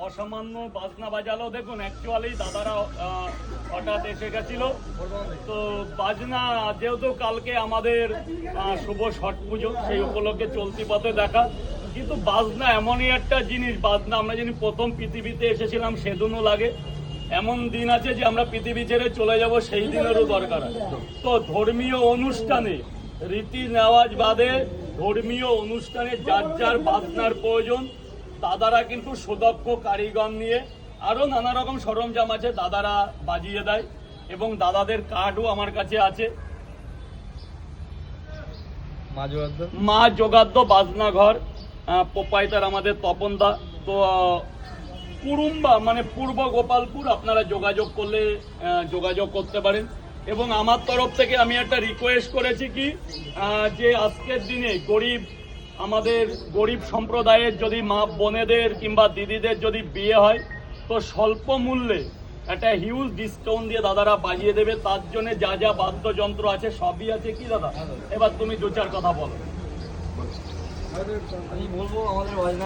অসামান্য বাজনা বাজালো। দেখুন অ্যাকচুয়ালি দাদারা হঠাৎ এসে গেছিল, তো বাজনা যেহেতু কালকে আমাদের শুভ ছট পুজো, সেই উপলক্ষে চলতি পথে দেখা। কিন্তু বাজনা এমনই একটা জিনিস, বাজনা আমরা যিনি প্রথম পৃথিবীতে এসেছিলাম সেদিনও লাগে, এমন দিন আছে যে আমরা পৃথিবী ছেড়ে চলে যাব সেই দিনেরও দরকার আছে। তো ধর্মীয় অনুষ্ঠানে রীতি নেওয়াজ বাদে ধর্মীয় অনুষ্ঠানে যার যার বাজনার প্রয়োজন দাদারা কিন্তু সুদক্ষ কারিগর নিয়ে আরো নানা রকম সরঞ্জাম আছে দাদারা বাজিয়ে দেয়, এবং দাদাদের কার্ডও আমার কাছে আছে। মা যোগাদ্দ বাজনা ঘর, পোপাইতার আমাদের তপনদা। তো কুরুম্বা মানে পূর্ব গোপালপুর, আপনারা যোগাযোগ করলে যোগাযোগ করতে পারেন। এবং আমার তরফ থেকে আমি একটা রিকোয়েস্ট করেছি কি, যে আজকের দিনে আমাদের গরিব সম্প্রদায়ের যদি মা বোনেদের কিংবা দিদিদের যদি বিয়ে হয়, তো স্বল্প মূল্যে একটা হিউজ ডিসকাউন্ট দিয়ে দাদারা বাজিয়ে দেবে। তার জন্য যা যা বাদ্যযন্ত্র আছে সবই আছে। কি দাদা, এবার তুমি দু চার কথা বলো। আমি বলবো আমাদের বাজনা